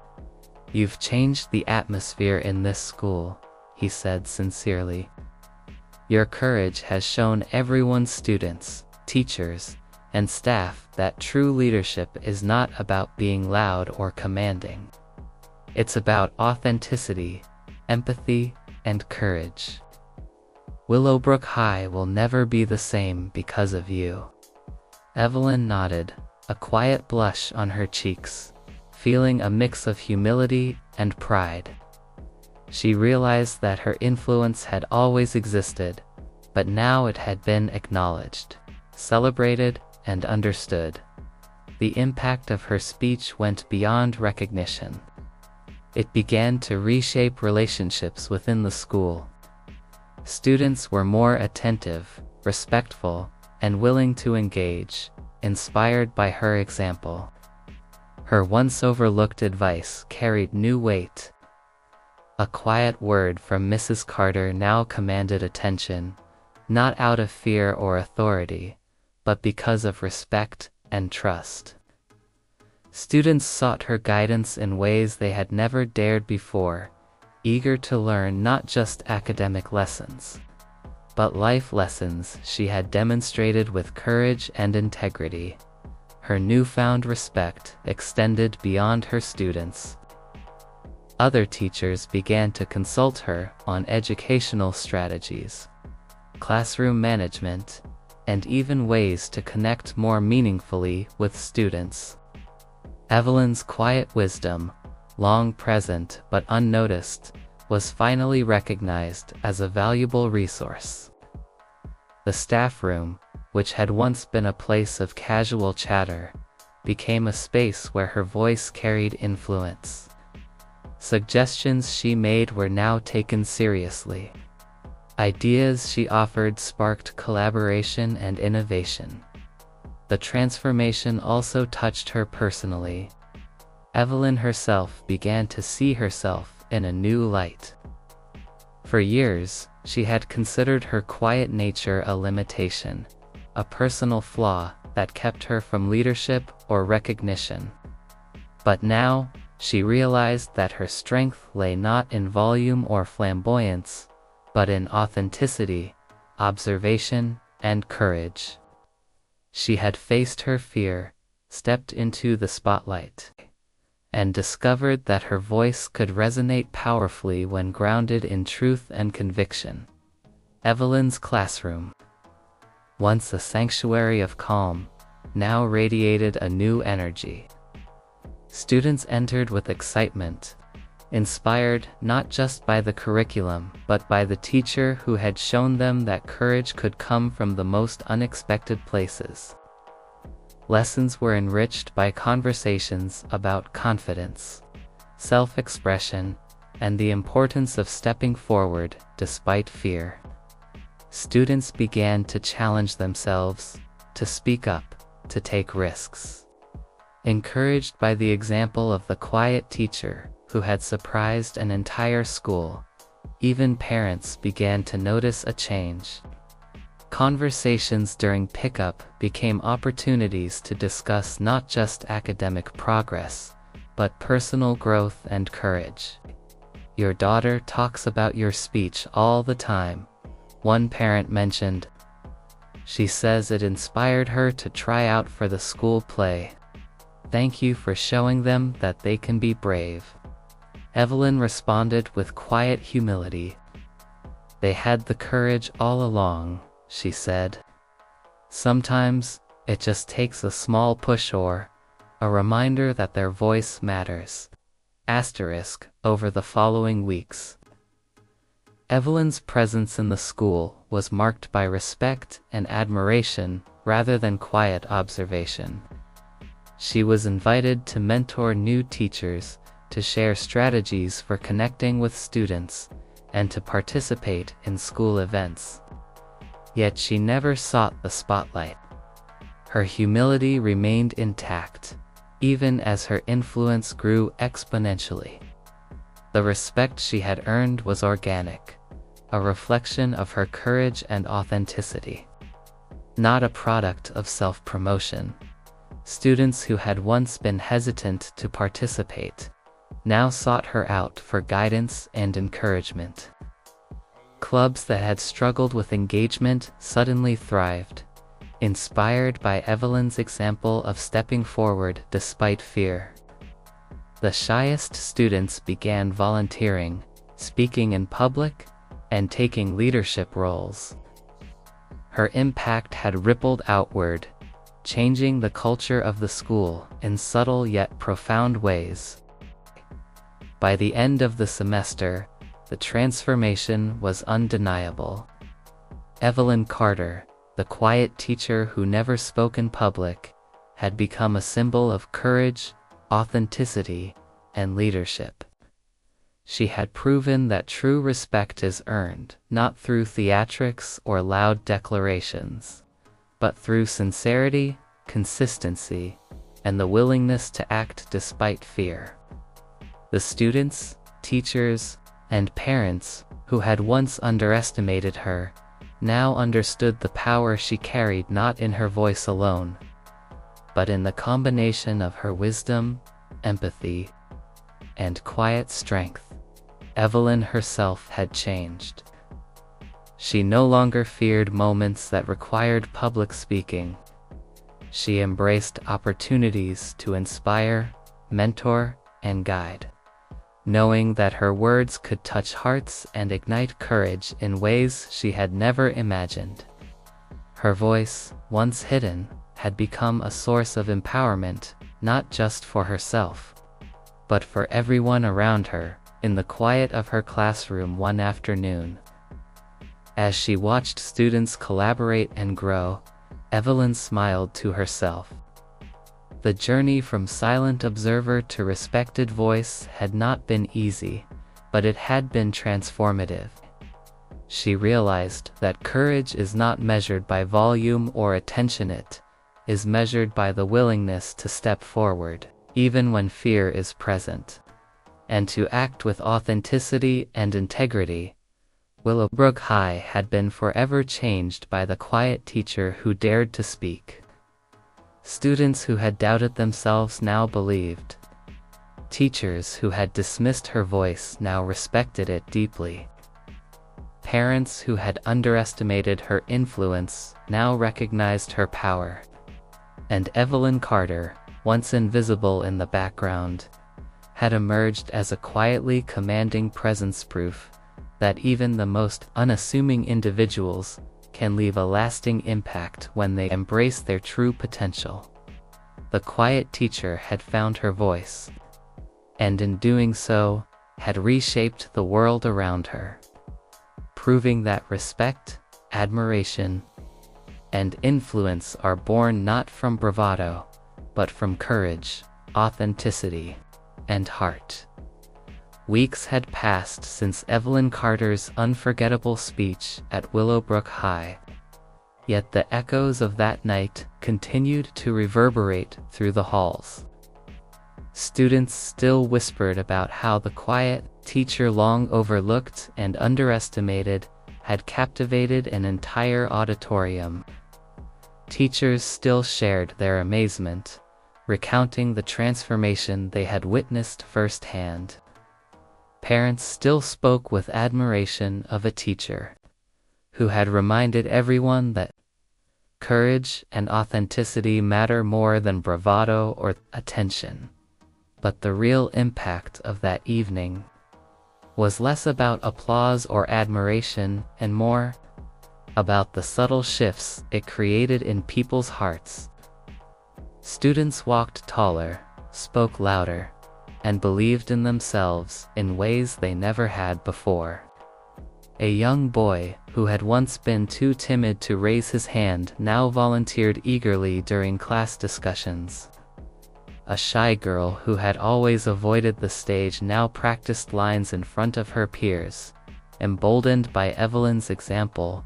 "You've changed the atmosphere in this school," he said sincerely. "Your courage has shown everyone, students, teachers, and staff, that true leadership is not about being loud or commanding. It's about authenticity, empathy, and courage. Willowbrook High will never be the same because of you." Evelyn nodded, a quiet blush on her cheeks, feeling a mix of humility and pride. She realized that her influence had always existed, but now it had been acknowledged, celebrated, and understood. The impact of her speech went beyond recognition. It began to reshape relationships within the school. Students were more attentive, respectful, and willing to engage, inspired by her example. Her once overlooked advice carried new weight. A quiet word from Mrs. Carter now commanded attention, not out of fear or authority, but because of respect and trust. Students sought her guidance in ways they had never dared before, eager to learn not just academic lessons, but life lessons she had demonstrated with courage and integrity. Her newfound respect extended beyond her students. Other teachers began to consult her on educational strategies, classroom management, and even ways to connect more meaningfully with students. Evelyn's quiet wisdom, long present but unnoticed, was finally recognized as a valuable resource. The staff room, which had once been a place of casual chatter, became a space where her voice carried influence. Suggestions she made were now taken seriously. Ideas she offered sparked collaboration and innovation. The transformation also touched her personally. Evelyn herself began to see herself in a new light. For years, she had considered her quiet nature a limitation, a personal flaw that kept her from leadership or recognition. But now, she realized that her strength lay not in volume or flamboyance, but in authenticity, observation, and courage. She had faced her fear, stepped into the spotlight, and discovered that her voice could resonate powerfully when grounded in truth and conviction. Evelyn's classroom, once a sanctuary of calm, now radiated a new energy. Students entered with excitement, inspired not just by the curriculum but by the teacher who had shown them that courage could come from the most unexpected places. Lessons were enriched by conversations about confidence, self-expression, and the importance of stepping forward despite fear. Students began to challenge themselves, to speak up, to take risks. Encouraged by the example of the quiet teacher who had surprised an entire school, even parents began to notice a change. Conversations during pickup became opportunities to discuss not just academic progress, but personal growth and courage. "Your daughter talks about your speech all the time," one parent mentioned. "She says it inspired her to try out for the school play. Thank you for showing them that they can be brave." Evelyn responded with quiet humility. "They had the courage all along," she said. "Sometimes, it just takes a small push or a reminder that their voice matters." Over the following weeks, Evelyn's presence in the school was marked by respect and admiration rather than quiet observation. She was invited to mentor new teachers, to share strategies for connecting with students, and to participate in school events. Yet she never sought the spotlight. Her humility remained intact, even as her influence grew exponentially. The respect she had earned was organic, a reflection of her courage and authenticity, not a product of self-promotion. Students who had once been hesitant to participate now sought her out for guidance and encouragement. Clubs that had struggled with engagement suddenly thrived, inspired by Evelyn's example of stepping forward despite fear. The shyest students began volunteering, speaking in public, and taking leadership roles. Her impact had rippled outward, changing the culture of the school in subtle yet profound ways. By the end of the semester, the transformation was undeniable. Evelyn Carter, the quiet teacher who never spoke in public, had become a symbol of courage, authenticity, and leadership. She had proven that true respect is earned, not through theatrics or loud declarations, but through sincerity, consistency, and the willingness to act despite fear. The students, teachers, and parents, who had once underestimated her, now understood the power she carried not in her voice alone, but in the combination of her wisdom, empathy, and quiet strength. Evelyn herself had changed. She no longer feared moments that required public speaking. She embraced opportunities to inspire, mentor, and guide, knowing that her words could touch hearts and ignite courage in ways she had never imagined. Her voice, once hidden, had become a source of empowerment, not just for herself, but for everyone around her. In the quiet of her classroom one afternoon, as she watched students collaborate and grow, Evelyn smiled to herself. The journey from silent observer to respected voice had not been easy, but it had been transformative. She realized that courage is not measured by volume or attention, it is measured by the willingness to step forward, even when fear is present, and to act with authenticity and integrity. Willowbrook High had been forever changed by the quiet teacher who dared to speak. Students who had doubted themselves now believed. Teachers who had dismissed her voice now respected it deeply. Parents who had underestimated her influence now recognized her power. And Evelyn Carter, once invisible in the background, had emerged as a quietly commanding presence, proof that even the most unassuming individuals can leave a lasting impact when they embrace their true potential. The quiet teacher had found her voice, and in doing so, had reshaped the world around her, proving that respect, admiration, and influence are born not from bravado, but from courage, authenticity, and heart. Weeks had passed since Evelyn Carter's unforgettable speech at Willowbrook High, yet the echoes of that night continued to reverberate through the halls. Students still whispered about how the quiet teacher, long overlooked and underestimated, had captivated an entire auditorium. Teachers still shared their amazement, recounting the transformation they had witnessed firsthand. Parents still spoke with admiration of a teacher who had reminded everyone that courage and authenticity matter more than bravado or attention. But the real impact of that evening was less about applause or admiration and more about the subtle shifts it created in people's hearts. Students walked taller, spoke louder, and believed in themselves in ways they never had before. A young boy who had once been too timid to raise his hand now volunteered eagerly during class discussions. A shy girl who had always avoided the stage now practiced lines in front of her peers, emboldened by Evelyn's example.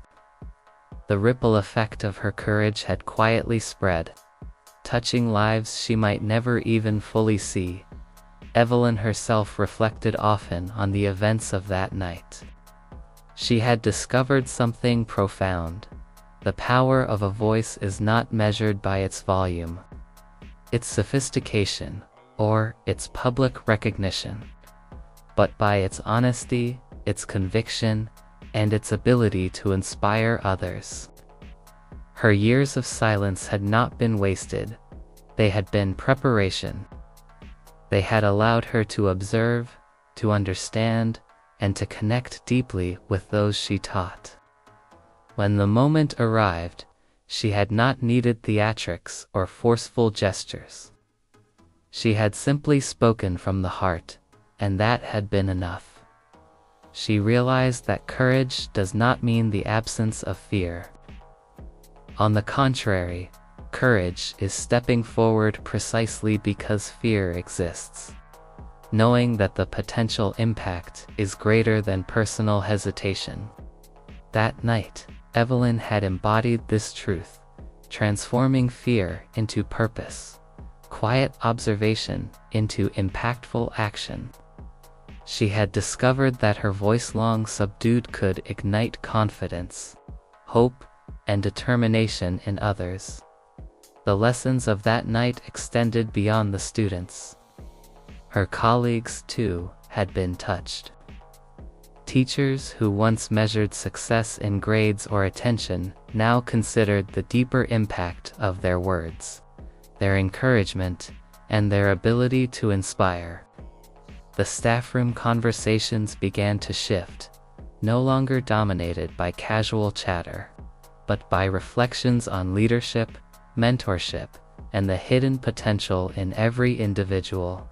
The ripple effect of her courage had quietly spread, touching lives she might never even fully see. Evelyn herself reflected often on the events of that night. She had discovered something profound. The power of a voice is not measured by its volume, its sophistication, or its public recognition, but by its honesty, its conviction, and its ability to inspire others. Her years of silence had not been wasted. They had been preparation. They had allowed her to observe, to understand, and to connect deeply with those she taught. When the moment arrived, she had not needed theatrics or forceful gestures. She had simply spoken from the heart, and that had been enough. She realized that courage does not mean the absence of fear. On the contrary, courage is stepping forward precisely because fear exists, knowing that the potential impact is greater than personal hesitation. That night, Evelyn had embodied this truth, transforming fear into purpose, quiet observation into impactful action. She had discovered that her voice, long subdued, could ignite confidence, hope, and determination in others. The lessons of that night extended beyond the students. Her colleagues, too, had been touched. Teachers who once measured success in grades or attention now considered the deeper impact of their words, their encouragement, and their ability to inspire. The staffroom conversations began to shift, no longer dominated by casual chatter, but by reflections on leadership, mentorship, and the hidden potential in every individual.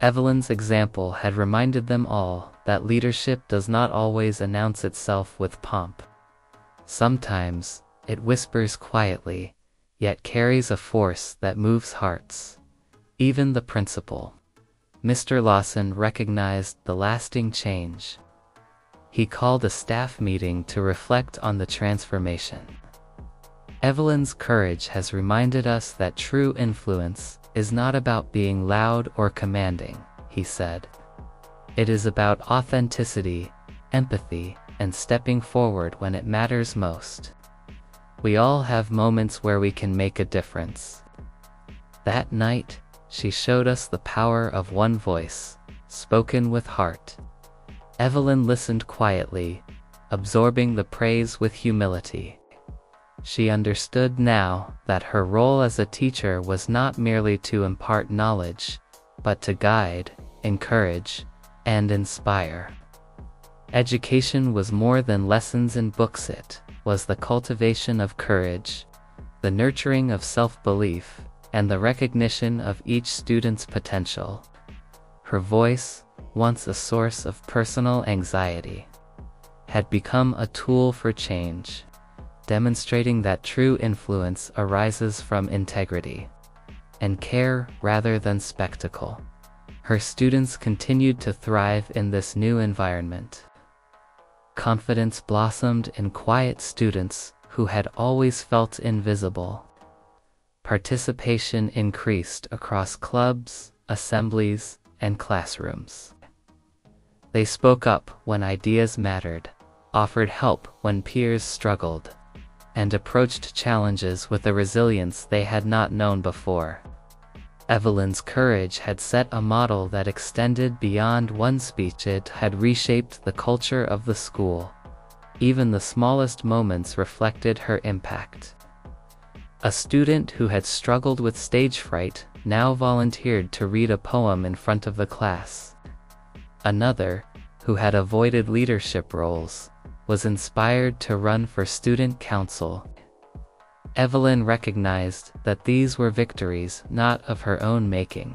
Evelyn's example had reminded them all that leadership does not always announce itself with pomp. Sometimes, it whispers quietly, yet carries a force that moves hearts. Even the principal, Mr. Lawson, recognized the lasting change. He called a staff meeting to reflect on the transformation. Evelyn's courage has reminded us that true influence is not about being loud or commanding, he said. It is about authenticity, empathy, and stepping forward when it matters most. We all have moments where we can make a difference. That night, she showed us the power of one voice, spoken with heart. Evelyn listened quietly, absorbing the praise with humility. She understood now that her role as a teacher was not merely to impart knowledge, but to guide, encourage, and inspire. Education was more than lessons in books. It was the cultivation of courage, the nurturing of self-belief, and the recognition of each student's potential. Her voice, once a source of personal anxiety, had become a tool for change, demonstrating that true influence arises from integrity and care rather than spectacle. Her students continued to thrive in this new environment. Confidence blossomed in quiet students who had always felt invisible. Participation increased across clubs, assemblies, and classrooms. They spoke up when ideas mattered, offered help when peers struggled, and approached challenges with a resilience they had not known before. Evelyn's courage had set a model that extended beyond one speech. It had reshaped the culture of the school. Even the smallest moments reflected her impact. A student who had struggled with stage fright now volunteered to read a poem in front of the class. Another, who had avoided leadership roles, was inspired to run for student council. Evelyn recognized that these were victories not of her own making,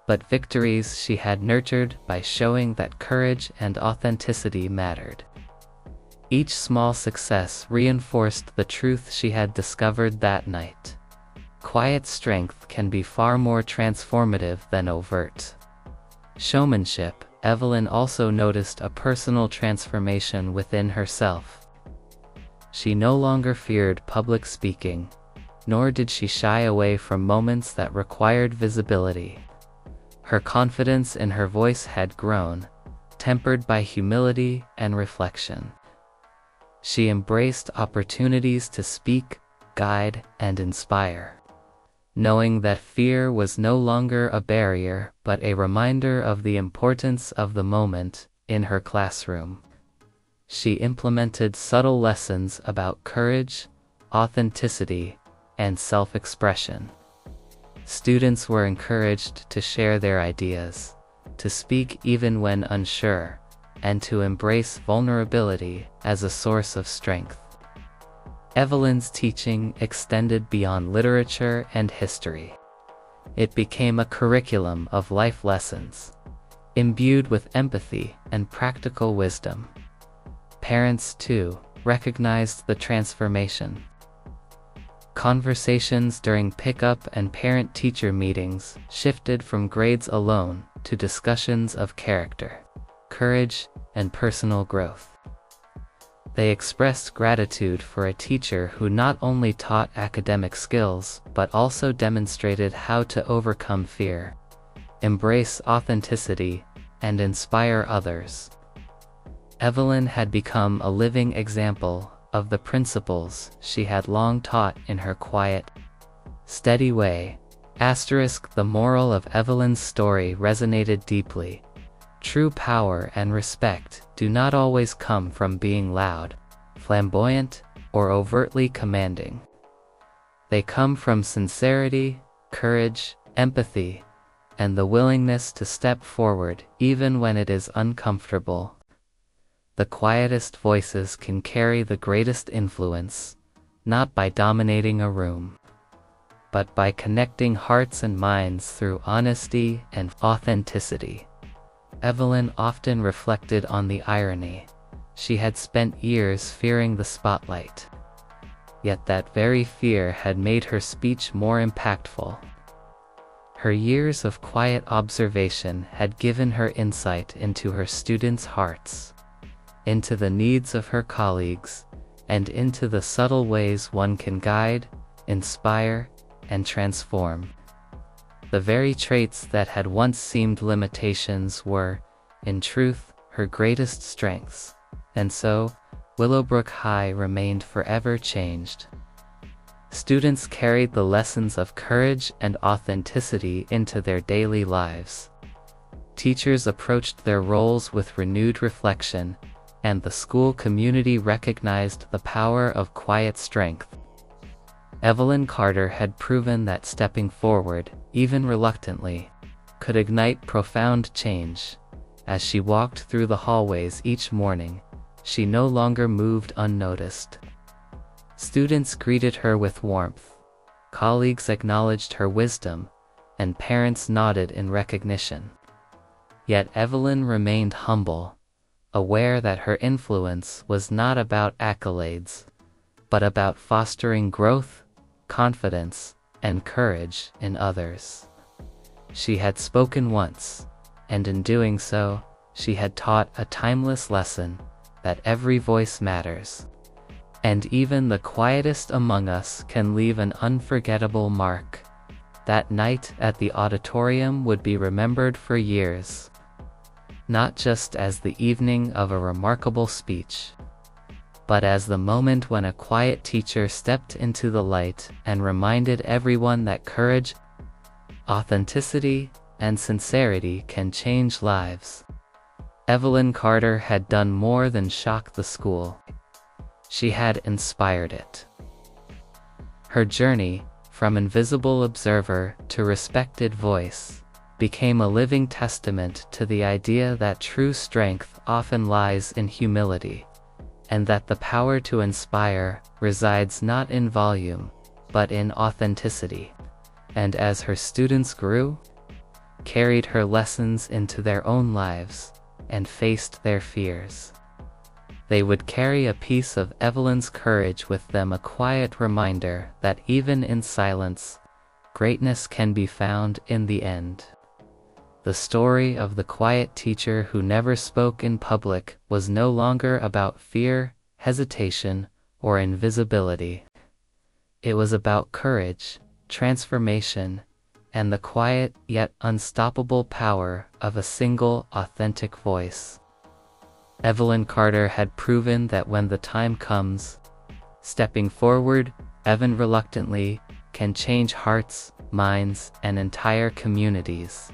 but victories she had nurtured by showing that courage and authenticity mattered. Each small success reinforced the truth she had discovered that night. Quiet strength can be far more transformative than overt showmanship. Evelyn also noticed a personal transformation within herself. She no longer feared public speaking, nor did she shy away from moments that required visibility. Her confidence in her voice had grown, tempered by humility and reflection. She embraced opportunities to speak, guide, and inspire. knowing that fear was no longer a barrier but a reminder of the importance of the moment in her classroom. She implemented subtle lessons about courage, authenticity, and self-expression. Students were encouraged to share their ideas, to speak even when unsure, and to embrace vulnerability as a source of strength. Evelyn's teaching extended beyond literature and history. It became a curriculum of life lessons, imbued with empathy and practical wisdom. Parents, too, recognized the transformation. Conversations during pickup and parent-teacher meetings shifted from grades alone to discussions of character, courage, and personal growth. They expressed gratitude for a teacher who not only taught academic skills but also demonstrated how to overcome fear, embrace authenticity, and inspire others. Evelyn had become a living example of the principles she had long taught in her quiet, steady way. The moral of Evelyn's story resonated deeply. True power and respect do not always come from being loud, flamboyant, or overtly commanding. They come from sincerity, courage, empathy, and the willingness to step forward even when it is uncomfortable. The quietest voices can carry the greatest influence, not by dominating a room, but by connecting hearts and minds through honesty and authenticity. Evelyn often reflected on the irony. She had spent years fearing the spotlight. Yet that very fear had made her speech more impactful. Her years of quiet observation had given her insight into her students' hearts, into the needs of her colleagues, and into the subtle ways one can guide, inspire, and transform. The very traits that had once seemed limitations were, in truth, her greatest strengths, and so, Willowbrook High remained forever changed. Students carried the lessons of courage and authenticity into their daily lives. Teachers approached their roles with renewed reflection, and the school community recognized the power of quiet strength. Evelyn Carter had proven that stepping forward, even reluctantly, could ignite profound change. As she walked through the hallways each morning, she no longer moved unnoticed. Students greeted her with warmth, colleagues acknowledged her wisdom, and parents nodded in recognition. Yet Evelyn remained humble, aware that her influence was not about accolades, but about fostering growth, confidence, and courage in others. She had spoken once, and in doing so, she had taught a timeless lesson that every voice matters. And even the quietest among us can leave an unforgettable mark. That night at the auditorium would be remembered for years, not just as the evening of a remarkable speech, but as the moment when a quiet teacher stepped into the light and reminded everyone that courage, authenticity, and sincerity can change lives. Evelyn Carter had done more than shock the school. She had inspired it. Her journey, from invisible observer to respected voice, became a living testament to the idea that true strength often lies in humility, and that the power to inspire resides not in volume, but in authenticity. And as her students grew, carried her lessons into their own lives, and faced their fears, they would carry a piece of Evelyn's courage with them, a quiet reminder that even in silence, greatness can be found in the end. The story of the quiet teacher who never spoke in public was no longer about fear, hesitation, or invisibility. It was about courage, transformation, and the quiet yet unstoppable power of a single, authentic voice. Evelyn Carter had proven that when the time comes, stepping forward, even reluctantly, can change hearts, minds, and entire communities.